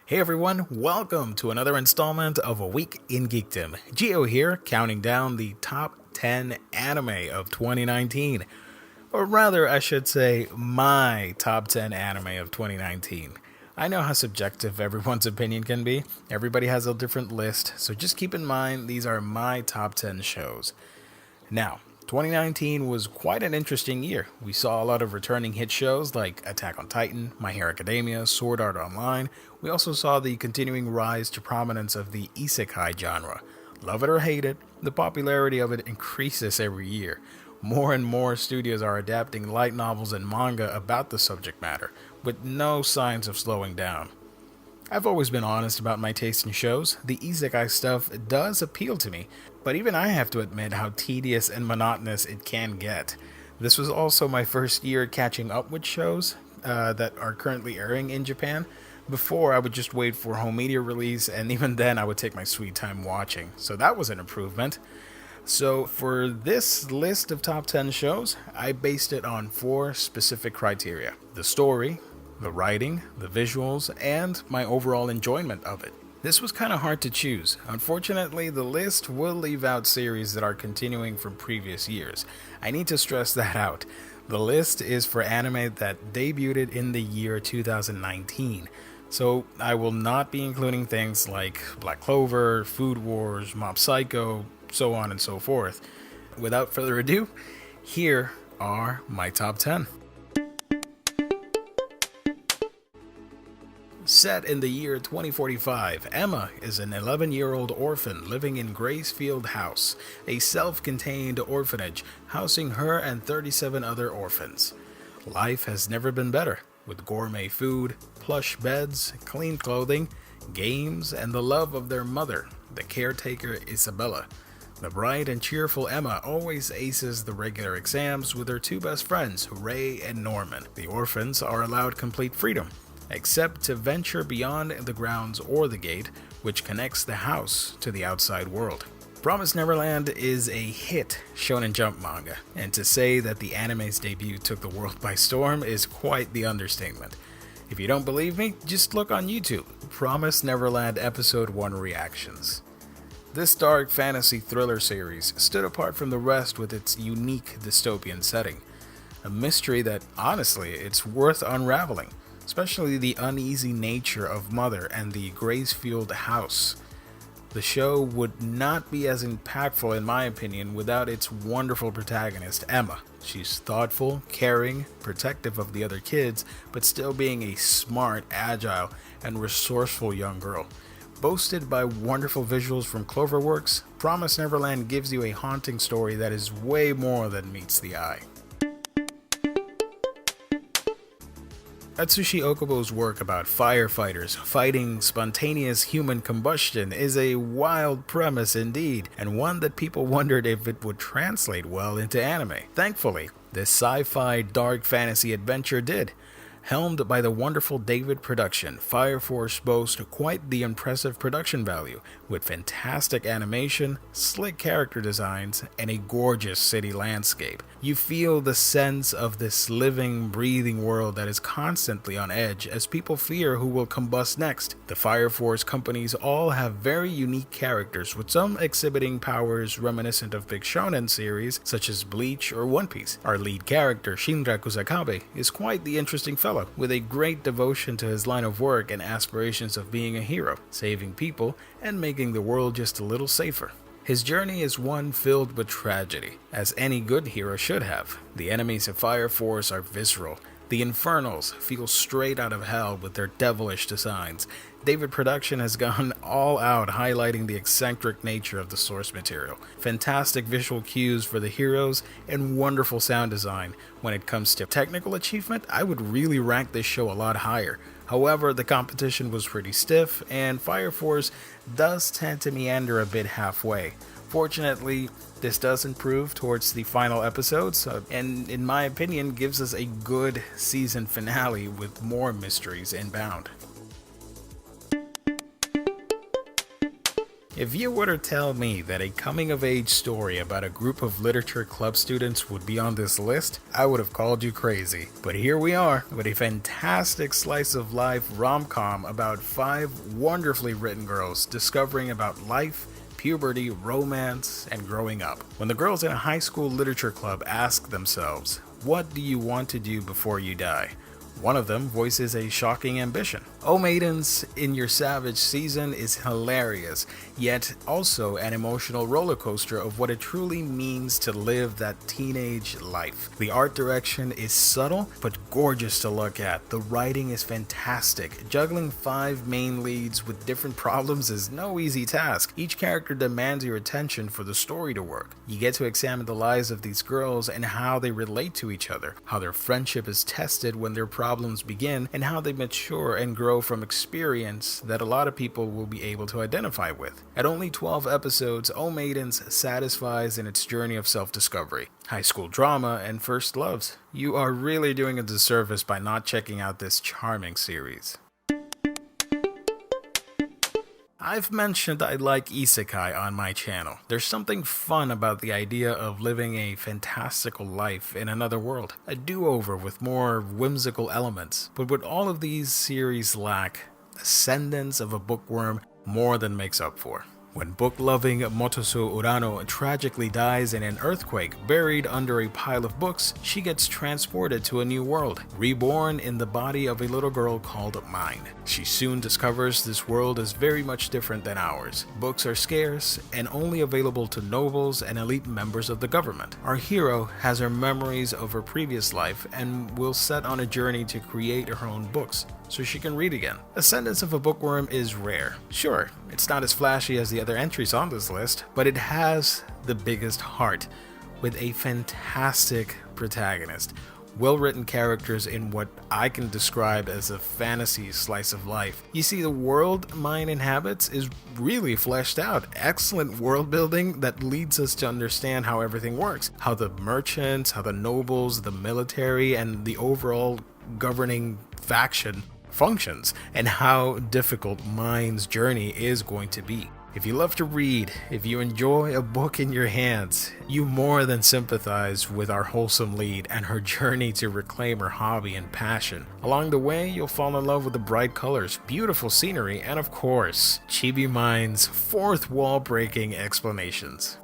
Hey everyone, welcome to another installment of A Week in Geekdom. Geo here, counting down the top 10 anime of 2019. Or rather, I should say, my top 10 anime of 2019. I know how subjective everyone's opinion can be. Everybody has a different list, so just keep in mind these are my top 10 shows. Now, 2019 was quite an interesting year. We saw a lot of returning hit shows like Attack on Titan, My Hero Academia, Sword Art Online. We also saw the continuing rise to prominence of the isekai genre. Love it or hate it, the popularity of it increases every year. More and more studios are adapting light novels and manga about the subject matter, with no signs of slowing down. I've always been honest about my taste in shows. The isekai stuff does appeal to me, but even I have to admit how tedious and monotonous it can get. This was also my first year catching up with shows that are currently airing in Japan. Before, I would just wait for home media release, and even then I would take my sweet time watching, so that was an improvement. So for this list of top 10 shows, I based it on 4 specific criteria: the story, the writing, the visuals, and my overall enjoyment of it. This was kind of hard to choose. Unfortunately, the list will leave out series that are continuing from previous years. I need to stress that out. The list is for anime that debuted in the year 2019. So I will not be including things like Black Clover, Food Wars, Mob Psycho, so on and so forth. Without further ado, here are my top 10. Set in the year 2045, Emma is an 11-year-old orphan living in Gracefield House, a self-contained orphanage housing her and 37 other orphans. Life has never been better, with gourmet food, plush beds, clean clothing, games, and the love of their mother, the caretaker Isabella. The bright and cheerful Emma always aces the regular exams with her 2 best friends, Ray and Norman. The orphans are allowed complete freedom, except to venture beyond the grounds or the gate, which connects the house to the outside world. Promised Neverland is a hit Shonen Jump manga, and to say that the anime's debut took the world by storm is quite the understatement. If you don't believe me, just look on YouTube, Promised Neverland Episode 1 reactions. This dark fantasy thriller series stood apart from the rest with its unique dystopian setting, a mystery that, honestly, it's worth unraveling, especially the uneasy nature of Mother and the Gracefield house. The show would not be as impactful in my opinion without its wonderful protagonist, Emma. She's thoughtful, caring, protective of the other kids, but still being a smart, agile, and resourceful young girl. Boasted by wonderful visuals from Cloverworks, Promised Neverland gives you a haunting story that is way more than meets the eye. Atsushi Okubo's work about firefighters fighting spontaneous human combustion is a wild premise indeed, and one that people wondered if it would translate well into anime. Thankfully, this sci-fi dark fantasy adventure did. Helmed by the wonderful David production, Fire Force boasts quite the impressive production value, with fantastic animation, slick character designs, and a gorgeous city landscape. You feel the sense of this living, breathing world that is constantly on edge as people fear who will combust next. The Fire Force companies all have very unique characters, with some exhibiting powers reminiscent of big shonen series such as Bleach or One Piece. Our lead character, Shinra Kusakabe, is quite the interesting fellow, with a great devotion to his line of work and aspirations of being a hero, saving people, and making the world just a little safer. His journey is one filled with tragedy, as any good hero should have. The enemies of Fire Force are visceral. The Infernals feel straight out of hell with their devilish designs. David Production has gone all out, highlighting the eccentric nature of the source material. Fantastic visual cues for the heroes, and wonderful sound design. When it comes to technical achievement, I would really rank this show a lot higher. However, the competition was pretty stiff, and Fire Force does tend to meander a bit halfway. Fortunately, this does improve towards the final episodes, and in my opinion gives us a good season finale with more mysteries inbound. If you were to tell me that a coming-of-age story about a group of literature club students would be on this list, I would have called you crazy. But here we are, with a fantastic slice-of-life rom-com about 5 wonderfully written girls discovering about life, puberty, romance, and growing up. When the girls in a high school literature club ask themselves, "What do you want to do before you die?" one of them voices a shocking ambition. Oh Maidens in Your Savage Season is hilarious, yet also an emotional roller coaster of what it truly means to live that teenage life. The art direction is subtle, but gorgeous to look at. The writing is fantastic. Juggling 5 main leads with different problems is no easy task. Each character demands your attention for the story to work. You get to examine the lives of these girls and how they relate to each other, how their friendship is tested when their problems begin, and how they mature and grow from experience that a lot of people will be able to identify with. At only 12 episodes, Oh Maidens satisfies in its journey of self-discovery, high school drama, and first loves. You are really doing a disservice by not checking out this charming series. I've mentioned I like isekai on my channel. There's something fun about the idea of living a fantastical life in another world, a do-over with more whimsical elements. But what all of these series lack, Ascendance of a Bookworm more than makes up for. When book-loving Motosu Urano tragically dies in an earthquake buried under a pile of books, she gets transported to a new world, reborn in the body of a little girl called Mine. She soon discovers this world is very much different than ours. Books are scarce and only available to nobles and elite members of the government. Our hero has her memories of her previous life and will set on a journey to create her own books so she can read again. Ascendance of a Bookworm is rare. Sure, it's not as flashy as the other entries on this list, but it has the biggest heart, with a fantastic protagonist, well-written characters in what I can describe as a fantasy slice of life. You see, the world Mine inhabits is really fleshed out. Excellent world building that leads us to understand how everything works, how the merchants, how the nobles, the military, and the overall governing faction functions, and how difficult Mine's journey is going to be. If you love to read, if you enjoy a book in your hands, you more than sympathize with our wholesome lead and her journey to reclaim her hobby and passion. Along the way, you'll fall in love with the bright colors, beautiful scenery, and of course, Chibi Mine's fourth wall-breaking explanations.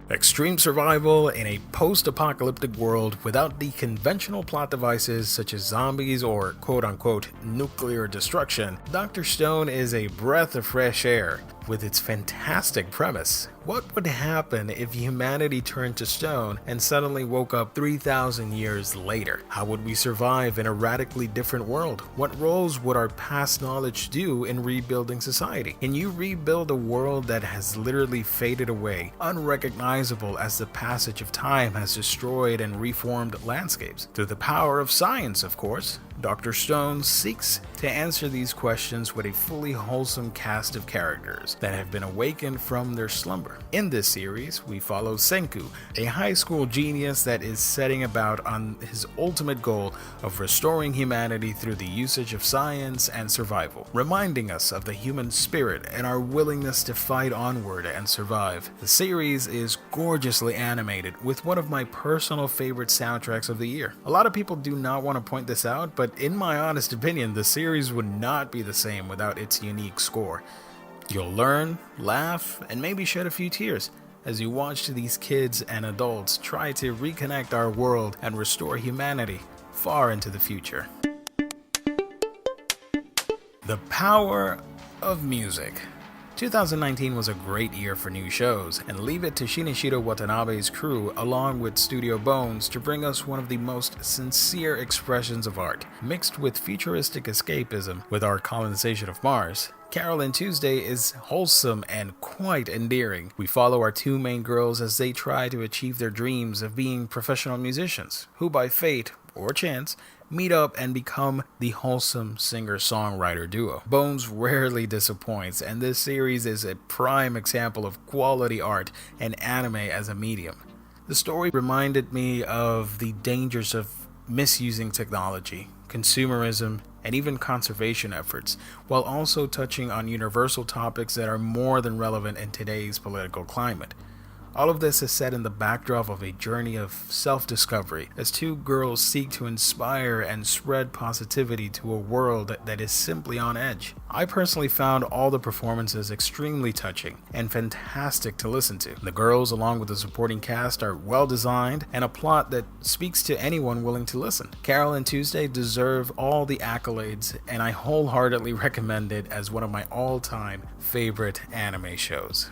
Extreme survival in a post-apocalyptic world without the conventional plot devices such as zombies or quote-unquote nuclear destruction, Dr. Stone is a breath of fresh air. With its fantastic premise, what would happen if humanity turned to stone and suddenly woke up 3,000 years later? How would we survive in a radically different world? What roles would our past knowledge do in rebuilding society? Can you rebuild a world that has literally faded away, unrecognizable as the passage of time has destroyed and reformed landscapes? Through the power of science, of course. Dr. Stone seeks to answer these questions with a fully wholesome cast of characters that have been awakened from their slumber. In this series, we follow Senku, a high school genius that is setting about on his ultimate goal of restoring humanity through the usage of science and survival, reminding us of the human spirit and our willingness to fight onward and survive. The series is gorgeously animated with one of my personal favorite soundtracks of the year. A lot of people do not want to point this out, but in my honest opinion, the series would not be the same without its unique score. You'll learn, laugh, and maybe shed a few tears as you watch these kids and adults try to reconnect our world and restore humanity far into the future. The power of music. 2019 was a great year for new shows, and leave it to Shinichiro Watanabe's crew along with Studio Bones to bring us one of the most sincere expressions of art. Mixed with futuristic escapism with our colonization of Mars, Carol and Tuesday is wholesome and quite endearing. We follow our 2 main girls as they try to achieve their dreams of being professional musicians, who by fate, or chance, meet up and become the wholesome singer-songwriter duo. Bones rarely disappoints, and this series is a prime example of quality art and anime as a medium. The story reminded me of the dangers of misusing technology, consumerism, and even conservation efforts, while also touching on universal topics that are more than relevant in today's political climate. All of this is set in the backdrop of a journey of self-discovery as two girls seek to inspire and spread positivity to a world that is simply on edge. I personally found all the performances extremely touching and fantastic to listen to. The girls, along with the supporting cast, are well designed and a plot that speaks to anyone willing to listen. Carol and Tuesday deserve all the accolades, and I wholeheartedly recommend it as one of my all-time favorite anime shows.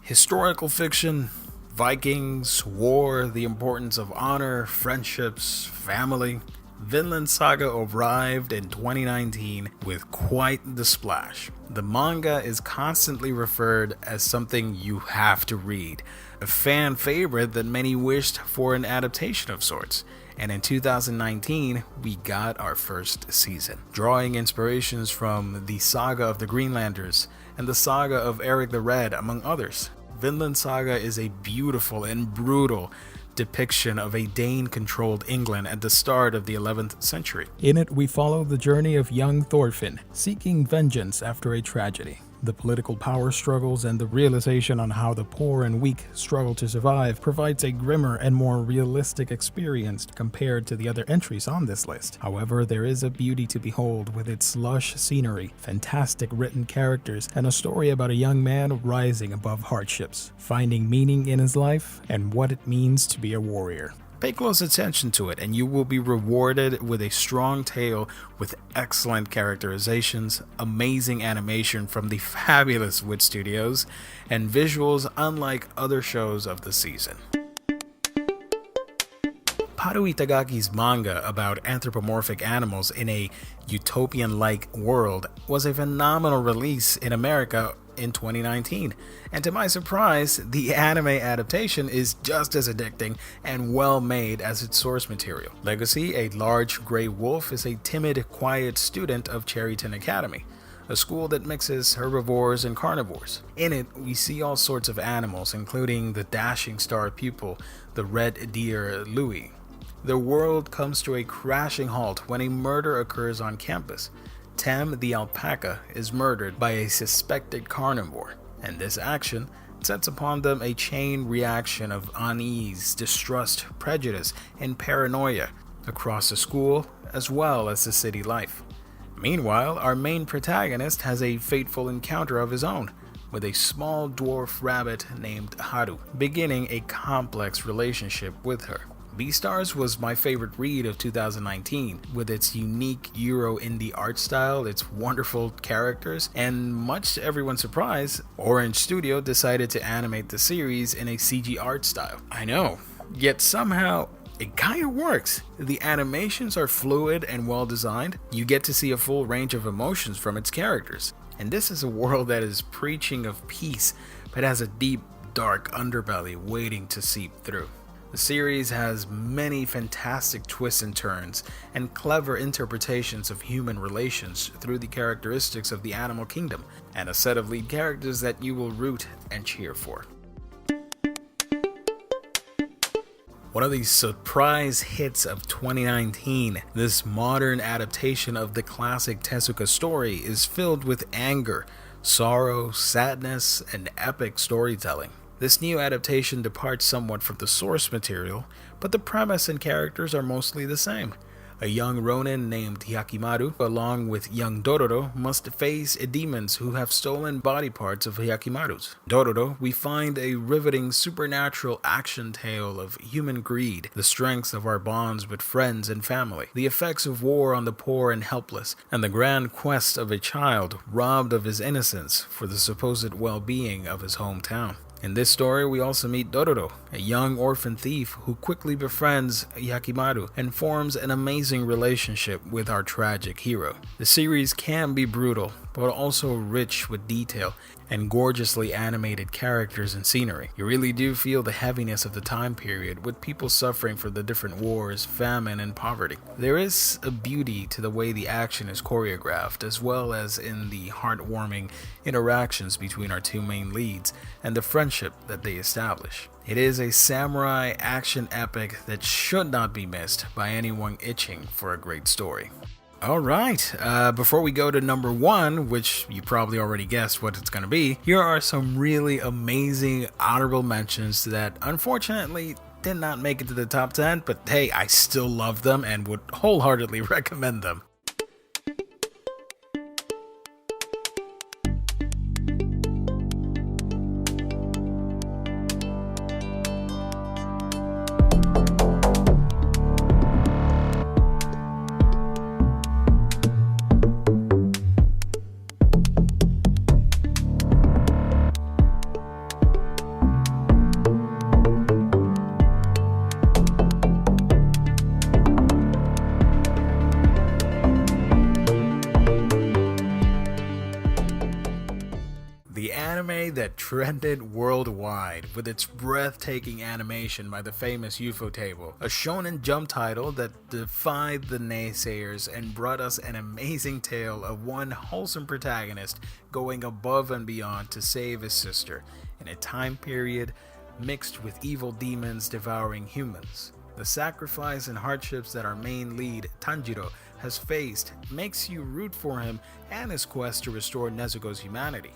Historical fiction, Vikings, war, the importance of honor, friendships, family. Vinland Saga arrived in 2019 with quite the splash. The manga is constantly referred as something you have to read, a fan favorite that many wished for an adaptation of sorts. And in 2019, we got our first season, drawing inspirations from the Saga of the Greenlanders and the Saga of Eric the Red, among others. Vinland Saga is a beautiful and brutal depiction of a Dane-controlled England at the start of the 11th century. In it, we follow the journey of young Thorfinn, seeking vengeance after a tragedy. The political power struggles and the realization on how the poor and weak struggle to survive provides a grimmer and more realistic experience compared to the other entries on this list. However, there is a beauty to behold with its lush scenery, fantastic written characters, and a story about a young man rising above hardships, finding meaning in his life and what it means to be a warrior. Pay close attention to it and you will be rewarded with a strong tale with excellent characterizations, amazing animation from the fabulous Wit Studios, and visuals unlike other shows of the season. Haru Itagaki's manga about anthropomorphic animals in a utopian-like world was a phenomenal release in America in 2019, and to my surprise, the anime adaptation is just as addicting and well made as its source material. Legacy, a large gray wolf, is a timid, quiet student of Cherryton Academy, a school that mixes herbivores and carnivores. In it, we see all sorts of animals, including the dashing star pupil, the red deer Louis. The world comes to a crashing halt when a murder occurs on campus. Tem, the alpaca, is murdered by a suspected carnivore, and this action sets upon them a chain reaction of unease, distrust, prejudice, and paranoia across the school as well as the city life. Meanwhile, our main protagonist has a fateful encounter of his own with a small dwarf rabbit named Haru, beginning a complex relationship with her. Beastars was my favorite read of 2019, with its unique Euro indie art style, its wonderful characters, and much to everyone's surprise, Orange Studio decided to animate the series in a CG art style. I know, yet somehow it kinda works. The animations are fluid and well designed. You get to see a full range of emotions from its characters. And this is a world that is preaching of peace, but has a deep, dark underbelly waiting to seep through. The series has many fantastic twists and turns, and clever interpretations of human relations through the characteristics of the animal kingdom, and a set of lead characters that you will root and cheer for. One of the surprise hits of 2019, this modern adaptation of the classic Tezuka story is filled with anger, sorrow, sadness, and epic storytelling. This new adaptation departs somewhat from the source material, but the premise and characters are mostly the same. A young ronin named Hyakimaru, along with young Dororo, must face demons who have stolen body parts of Hyakimaru's. Dororo, we find a riveting supernatural action tale of human greed, the strengths of our bonds with friends and family, the effects of war on the poor and helpless, and the grand quest of a child robbed of his innocence for the supposed well-being of his hometown. In this story, we also meet Dororo, a young orphan thief who quickly befriends Hyakimaru and forms an amazing relationship with our tragic hero. The series can be brutal, but also rich with detail and gorgeously animated characters and scenery. You really do feel the heaviness of the time period, with people suffering from the different wars, famine, and poverty. There is a beauty to the way the action is choreographed, as well as in the heartwarming interactions between our two main leads and the friendship that they establish. It is a samurai action epic that should not be missed by anyone itching for a great story. Alright, before we go to number 1, which you probably already guessed what it's going to be, here are some really amazing honorable mentions that unfortunately did not make it to the top 10, but hey, I still love them and would wholeheartedly recommend them. The anime that trended worldwide with its breathtaking animation by the famous UFO Table, a Shonen Jump title that defied the naysayers and brought us an amazing tale of one wholesome protagonist going above and beyond to save his sister in a time period mixed with evil demons devouring humans. The sacrifice and hardships that our main lead, Tanjiro, has faced makes you root for him and his quest to restore Nezuko's humanity.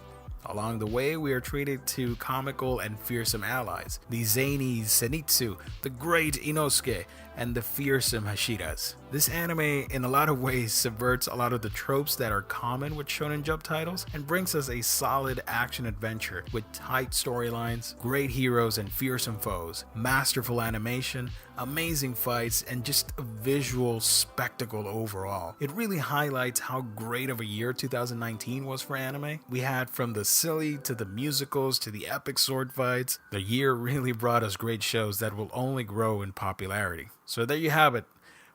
Along the way, we are treated to comical and fearsome allies, the zany Zenitsu, the great Inosuke, and the fearsome Hashiras. This anime in a lot of ways subverts a lot of the tropes that are common with Shonen Jump titles and brings us a solid action adventure with tight storylines, great heroes and fearsome foes, masterful animation, amazing fights, and just a visual spectacle overall. It really highlights how great of a year 2019 was for anime. We had from the silly to the musicals to the epic sword fights. The year really brought us great shows that will only grow in popularity. So there you have it,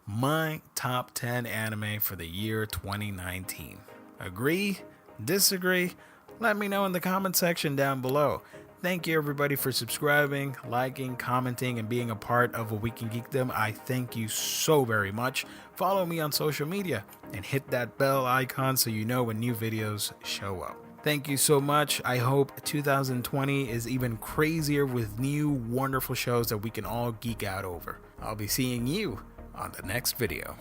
my top 10 anime for the year 2019. Agree? Disagree? Let me know in the comment section down below. Thank you everybody for subscribing, liking, commenting, and being a part of A Week in Geekdom. I thank you so very much. Follow me on social media and hit that bell icon so you know when new videos show up. Thank you so much. I hope 2020 is even crazier with new wonderful shows that we can all geek out over. I'll be seeing you on the next video.